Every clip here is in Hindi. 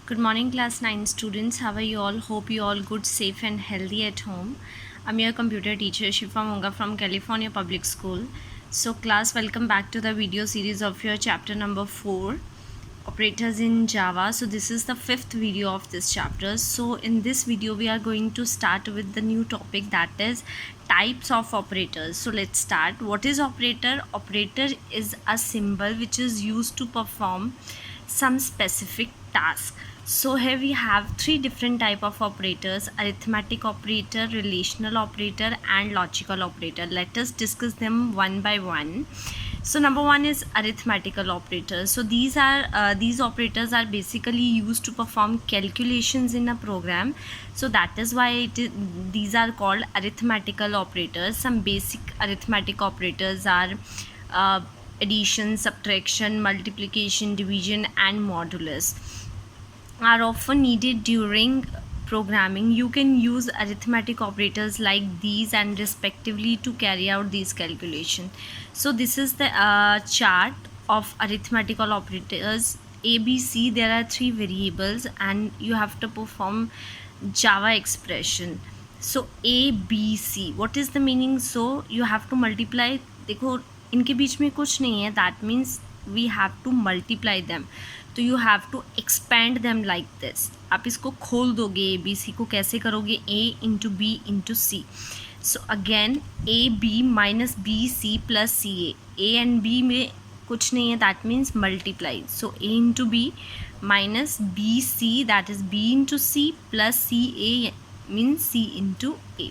Good morning, class 9 students. How are you all? Hope you all good, safe and healthy at home. I'm your computer teacher Shifa Monga from California Public School. So class, welcome back to the video series of your chapter number 4, operators in Java. So this is the 5th video of this chapter. So in this video we are going to start with the new topic, that is types of operators. So let's start. What is operator? Operator is a symbol which is used to perform some specific task. So here we have 3 different type of operators: arithmetic operator, relational operator and logical operator. Let us discuss them one by one. So number one is arithmetical operators. So these operators are basically used to perform calculations in a program. So that is why these are called arithmetical operators. Some basic arithmetic operators are addition, subtraction, multiplication, division and modulus are often needed during programming. You can use arithmetic operators like these and respectively to carry out these calculations. So this is the chart of arithmetical operators. ABC, there are 3 variables and you have to perform Java expression. So ABC, what is the meaning? So you have to multiply. देखो इनके बीच में कुछ नहीं है, that means we have to multiply them. तो you have to expand them like this. आप इसको खोल दोगे ए बी सी को, कैसे करोगे? A into B into C. So again A B minus B C plus C A and B में कुछ नहीं है, that means multiply. So A into B minus B C, that is B into C plus C A means C into A.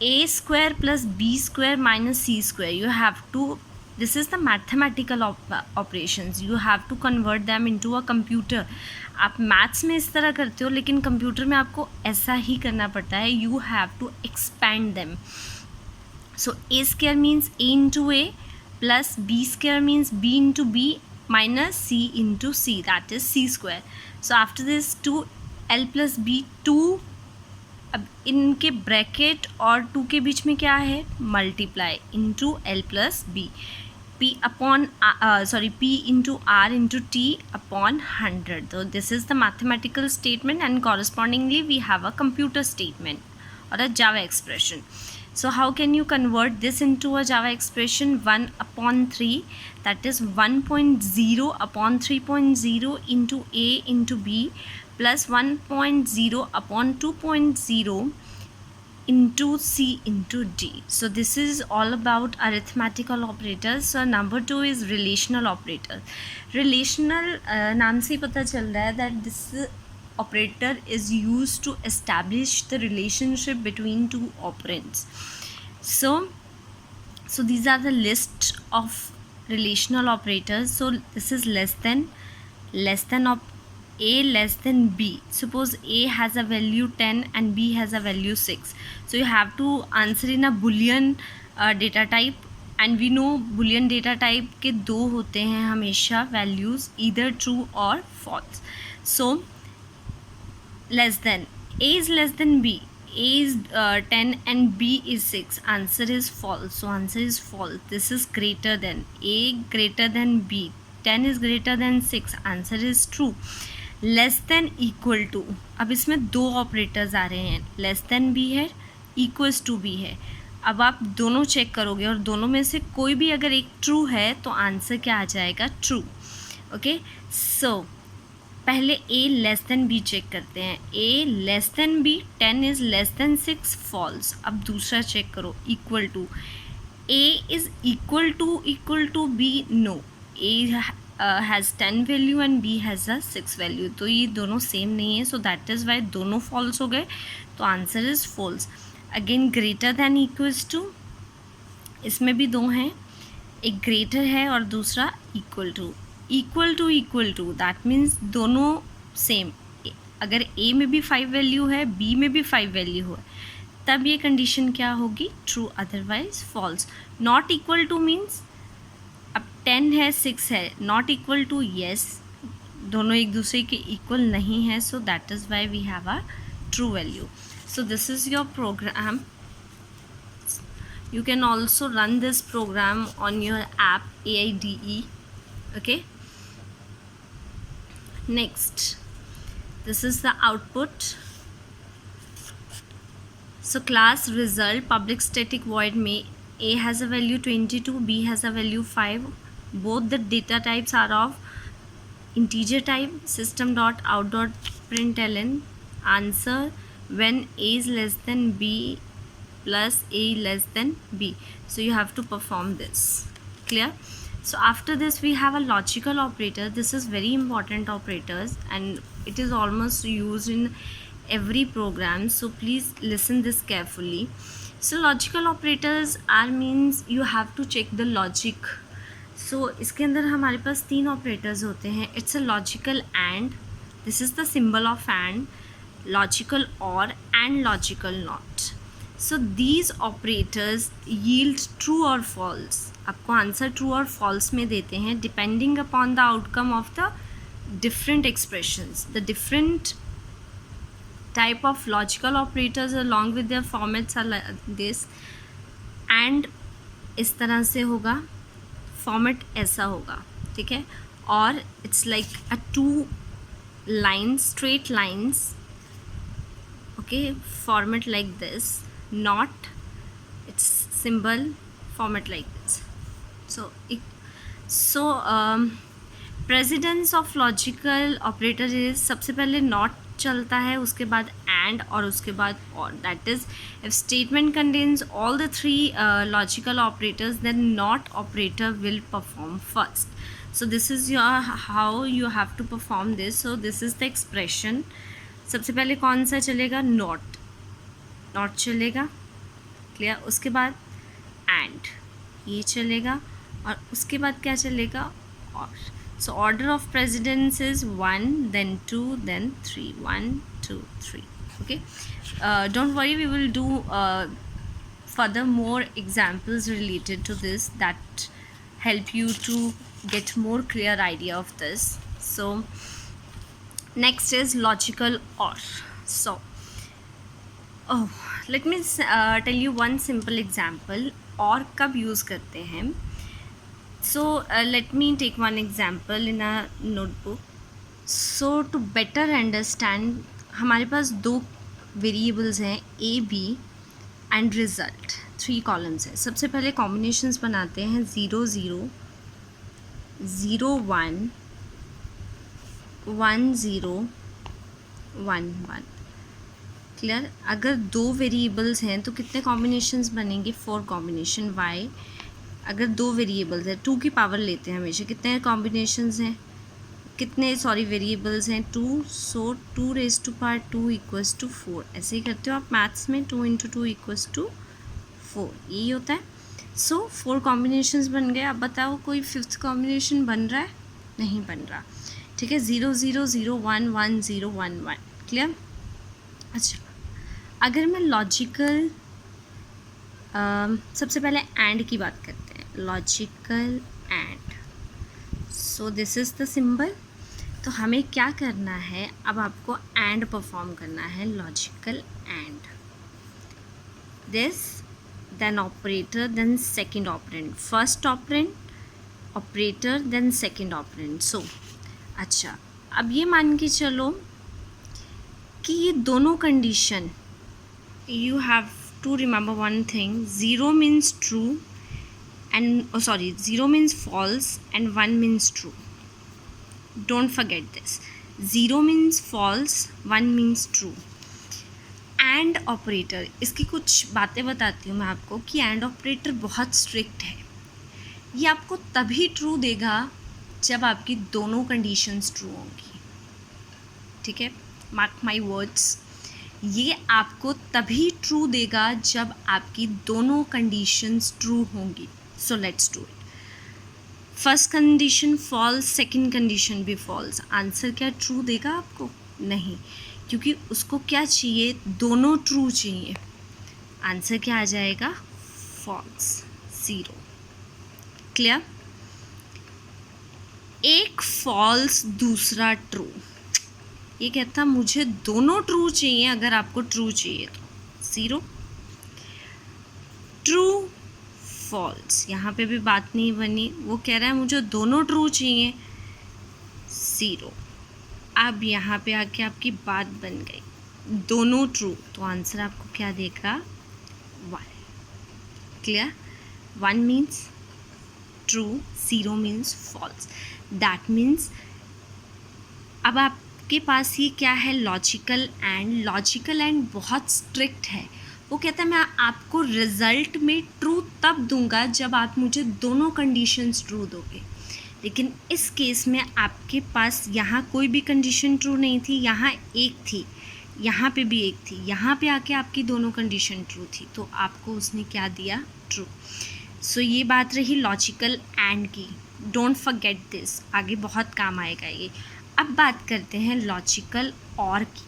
A square plus B square minus C square. You have to, this is the mathematical operations, you have to convert them into a computer. आप मैथ्स में इस तरह करते हो लेकिन कंप्यूटर में आपको ऐसा ही करना पड़ता है. you have to expand them. so a square means a into a plus b square means b into b minus c into c, that is c square. so after this 2l plus b 2. अब इनके ब्रैकेट और 2 के बीच में क्या है? Multiply into L plus B. P upon P into R into T upon 100. So this is the mathematical statement and correspondingly we have a computer statement or a Java expression. So how can you convert this into a Java expression? 1 upon 3, that is 1.0 upon 3.0 into A into B plus 1.0 upon 2.0 into C into D. So this is all about arithmetical operators. So number 2 is relational operator. Relational नाम से ही पता चल रहा है that this operator is used to establish the relationship between two operands. So these are the list of relational operators. So this is less than a less than b. Suppose a has a value 10 and b has a value 6. So you have to answer in a boolean data type and we know boolean data type के 2 होते हैं हमेशा values, either true or false. So less than, a is less than b, a is 10 and b is 6. Answer is false. So answer is false. This is greater than, a greater than b, 10 is greater than 6. Answer is true. Less than equal to, अब इसमें 2 ऑपरेटर्स आ रहे हैं, लेस देन भी है, इक्वल्स टू भी है. अब आप दोनों चेक करोगे और दोनों में से कोई भी अगर एक ट्रू है तो आंसर क्या आ जाएगा? ट्रू. ओके, सो पहले A less than B check करते हैं. A less than B, 10 is less than 6, false. अब दूसरा चेक करो, equal to, A is equal to B, no. A has 10 value and B has a 6 value. तो ये दोनों सेम नहीं है, सो दैट इज़ वाई दोनों फॉल्स हो गए. तो answer is false. Again greater than equals to, इसमें भी 2 हैं, एक ग्रेटर है और दूसरा इक्वल टू दैट मीन्स दोनों सेम. अगर ए में भी 5 वैल्यू है, बी में भी 5 वैल्यू है, तब ये कंडीशन क्या होगी? True, otherwise false. Not equal to means अब 10 है 6 है, नॉट इक्वल टू, येस, दोनों एक दूसरे के इक्वल नहीं है, so that is why we have a true value. So this is your program. You can also run this program on your app AIDE. Okay, next this is the output. So class result, public static void में A has a value 22, B has a value 5. Both the data types are of integer type. System dot out dot println answer when A is less than B plus A less than B. So you have to perform this. Clear? So after this we have a logical operator. This is very important operators and it is almost used in every program, so please listen this carefully. So logical operators are means you have to check the logic. So इसके अंदर हमारे पास 3 ऑपरेटर्स होते हैं. It's a logical and, this is the symbol of and, logical or and logical not. So these operators yield true और फॉल्स. आपको आंसर ट्रू और फॉल्स में देते हैं depending upon the outcome of the different expressions. The different type of logical operators along with their formats are like this. and इस तरह से होगा, फॉर्मेट ऐसा होगा, ठीक है. और it's like a 2 lines, straight lines, okay, format like this. Not, its symbol format like this. So precedence of logical operator is, सबसे पहले नॉट चलता है, उसके बाद एंड और उसके बाद और. That is if statement contains all the 3 logical operators then not operator will perform first. So this is your how you have to perform this. So this is the expression. सबसे पहले कौन सा चलेगा? नॉट चलेगा. क्लियर? उसके बाद एंड ये चलेगा और उसके बाद क्या चलेगा? और. So order of precedence is 1, then 2, then 3. 1, 2, 3. Okay. Don't worry, we will do further more examples related to this that help you to get more clear idea of this. So next is logical OR. So let me tell you one simple example. OR कब use करते हैं? So let me take one example in a notebook. So to better understand, हमारे पास 2 वेरिएबल्स हैं A, B end result. 3 columns हैं. सबसे पहले कॉम्बिनेशंस बनाते हैं 0 0 0 1 1 0 1 1. क्लियर? अगर 2 वेरिएबल्स हैं तो कितने कॉम्बिनेशंस बनेंगे? 4 कॉम्बिनेशन. वाई? अगर 2 वेरिएबल्स हैं, 2 की पावर लेते हैं हमेशा. कितने कॉम्बिनेशंस हैं? वेरिएबल्स हैं? 2. So 2 raised to power 2 equals to 4. ऐसे ही करते हो आप मैथ्स में. 2 × 2 इक्वल्स टू 4. यही होता है. सो 4 कॉम्बिनेशंस बन गए. अब बताओ कोई 5th कॉम्बिनेशन बन रहा है? नहीं बन रहा. ठीक है. 0 0 0 1 1 0 1 1. क्लियर? अच्छा, अगर मैं लॉजिकल सबसे पहले एंड की बात करते हैं. Logical and. So this is the symbol. तो हमें क्या करना है? अब आपको एंड परफॉर्म करना है. Logical and. This, then operator, then second operand. First operand, operator, then second operand. So अच्छा, अब ये मान के चलो कि ये दोनों condition, you have to remember one thing. 0 means true and 0 means false and 1 means true. Don't forget this. 0 means false, 1 means true. and operator, इसकी कुछ बातें बताती हूँ मैं आपको कि and operator बहुत strict है. ये आपको तभी true देगा जब आपकी दोनों conditions true होंगी. ठीक है? Mark my words. ये आपको तभी ट्रू देगा जब आपकी दोनों कंडीशंस ट्रू होंगी. So let's do it. First condition false, second condition भी फॉल्स. आंसर क्या ट्रू देगा आपको? नहीं, क्योंकि उसको क्या चाहिए? दोनों ट्रू चाहिए. आंसर क्या आ जाएगा? फॉल्स, 0. क्लियर? एक फॉल्स, दूसरा ट्रू. ये कहता मुझे दोनों ट्रू चाहिए. अगर आपको ट्रू चाहिए तो 0. ट्रू फॉल्स, यहाँ पे भी बात नहीं बनी. वो कह रहा है मुझे दोनों ट्रू चाहिए. 0. अब यहाँ पे आके आपकी बात बन गई, दोनों ट्रू, तो आंसर आपको क्या देगा? 1. Clear? 1 means true, 0 means false. That means अब आपके पास ये क्या है? लॉजिकल एंड बहुत स्ट्रिक्ट है. वो कहता है मैं आपको रिजल्ट में ट्रू तब दूंगा जब आप मुझे दोनों कंडीशंस ट्रू दोगे. लेकिन इस केस में आपके पास यहाँ कोई भी कंडीशन ट्रू नहीं थी, यहाँ एक थी, यहाँ पे भी एक थी, यहाँ पे आके आपकी दोनों कंडीशन ट्रू थी, तो आपको उसने क्या दिया? ट्रू. सो ये बात रही लॉजिकल एंड की. डोंट फॉरगेट दिस, आगे बहुत काम आएगा ये. अब बात करते हैं लॉजिकल और की.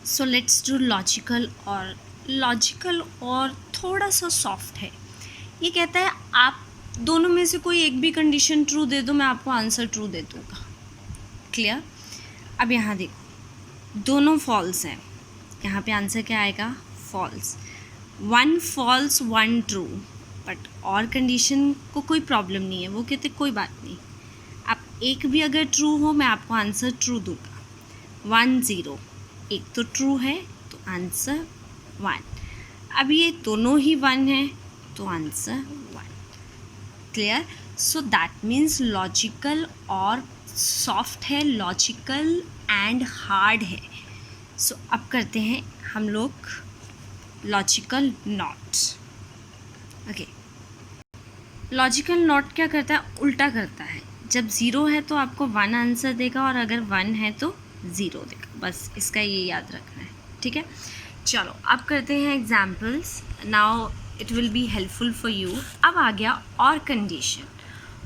सो लेट्स डू लॉजिकल और. लॉजिकल और थोड़ा सा सॉफ्ट है. ये कहता है आप दोनों में से कोई एक भी कंडीशन ट्रू दे दो, मैं आपको आंसर ट्रू दे दूँगा. क्लियर? अब यहाँ देखो, दोनों फॉल्स हैं, यहाँ पे आंसर क्या आएगा? फॉल्स. 1 false 1 true. बट और कंडीशन को कोई प्रॉब्लम नहीं है, वो कहते कोई बात नहीं, आप एक भी अगर ट्रू हो मैं आपको आंसर ट्रू दूँगा. 1 0, एक तो ट्रू है तो आंसर 1. अब ये दोनों ही 1 है तो answer 1. Clear? So that means logical और सॉफ्ट है, लॉजिकल एंड हार्ड है. सो अब करते हैं हम लोग logical not. Okay, logical not क्या करता है? उल्टा करता है. जब 0 है तो आपको 1 आंसर देगा और अगर 1 है तो 0 देगा. बस इसका ये याद रखना है. ठीक है, चलो अब करते हैं examples. Now it will be helpful for you. अब आ गया और कंडीशन.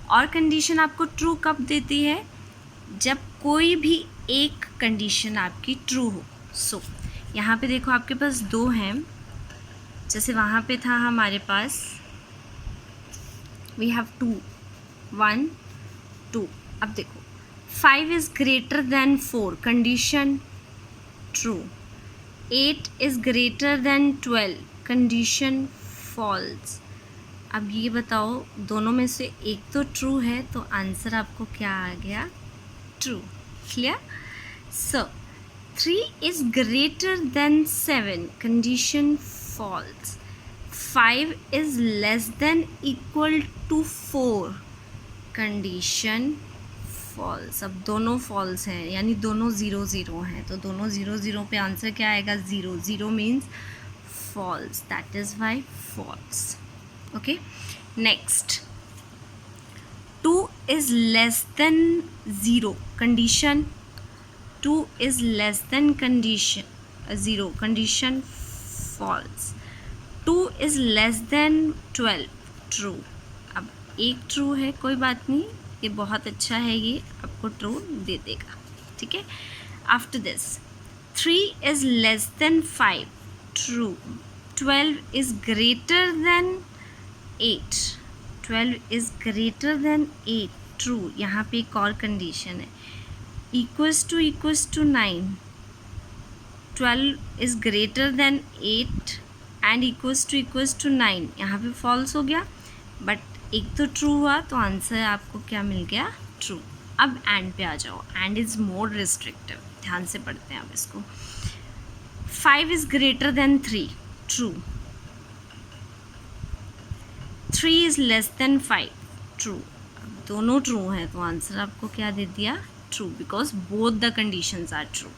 और कंडीशन आपको ट्रू कब देती है? जब कोई भी एक कंडीशन आपकी ट्रू हो. सो यहाँ पे देखो आपके पास 2 हैं, जैसे वहाँ पे था हमारे पास वी हैव 2 1 2. अब देखो 5 is greater than 4, condition true. 8 is greater than 12, condition false. अब ये बताओ, दोनों में से एक तो ट्रू है तो आंसर आपको क्या आ गया? True. Clear? So 3 is greater than 7, condition false. 5 is less than equal to 4, condition false. अब दोनों फॉल्स हैं, यानी दोनों 0 0 हैं, तो दोनों 0 0 पे आंसर क्या आएगा? 0 0 means false. That is why false. Okay, next 2 is less than 0, condition 2 is less than condition 0, condition false. 2 is less than 12, true. अब एक true है, कोई बात नहीं, ये बहुत अच्छा है, ये आपको true दे देगा. ठीक है, after this 3 is less than 5, true. 12 is greater than 8, 12 is greater than 8, true. यहाँ पे एक और कंडीशन है, equals to 9, 12 is greater than 8 and equals to 9, यहाँ पे false हो गया, बट एक तो true हुआ तो आंसर आपको क्या मिल गया? true. अब and पे आ जाओ. and is more restrictive, ध्यान से पढ़ते हैं अब इसको. 5 is greater than 3, true. 3 is less than 5, true. दोनों true हैं तो आंसर आपको क्या दे दिया? true, because both the conditions are true.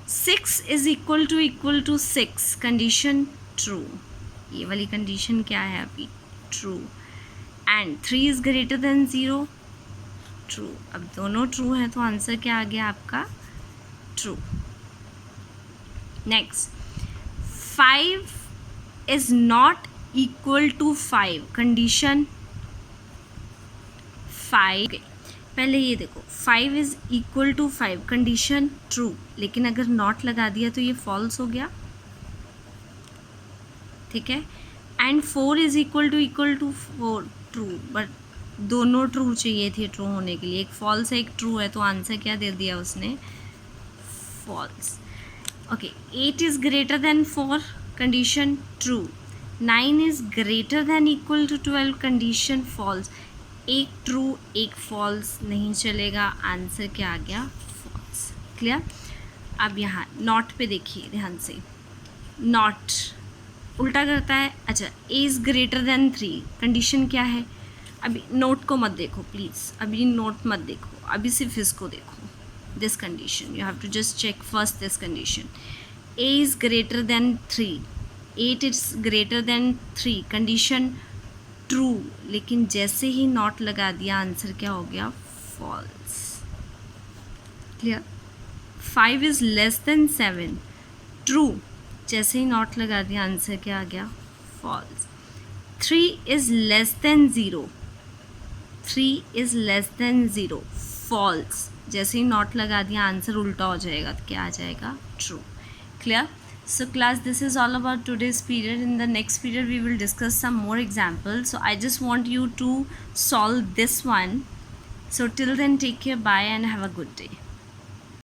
6 is equal to 6, condition true. ये वाली condition क्या है अभी? true. and 3 is greater than 0, true. अब दोनों true हैं तो आंसर क्या आ गया आपका? true. next 5 is not equal to 5, condition 5. पहले ये देखो 5 is equal to 5, condition true, लेकिन अगर not लगा दिया तो ये false हो गया. ठीक है, and 4 is equal to 4, true, but दोनों true चाहिए थे true होने के लिए, एक false है एक true है, तो आंसर क्या दे दिया उसने? false. Okay, 8 is greater than 4, condition true. 9 is greater than equal to 12, condition false. एक ट्रू एक फॉल्स नहीं चलेगा, आंसर क्या आ गया, फॉल्स। क्लियर। अब यहाँ नॉट पे देखिए ध्यान से, नॉट उल्टा करता है। अच्छा, ए इज़ ग्रेटर देन 3, कंडीशन क्या है? अभी नोट को मत देखो प्लीज़, अभी नोट मत देखो, अभी सिर्फ इसको देखो। This condition you have to just check first this condition, A is greater than 3, 8 is greater than 3, condition true, लेकिन जैसे ही नॉट लगा दिया आंसर क्या हो गया, false. Clear. 5 is less than 7, true, जैसे ही नॉट लगा दिया आंसर क्या आ गया, false. 3 is less than 0, 3 is less than 0, false, जैसे ही नॉट लगा दिया आंसर उल्टा हो जाएगा, तो क्या आ जाएगा, true. Clear. So class, this is all about today's period. In the next period we will discuss some more examples, so I just want you to solve this one. So till then, take care, bye, and have a good day.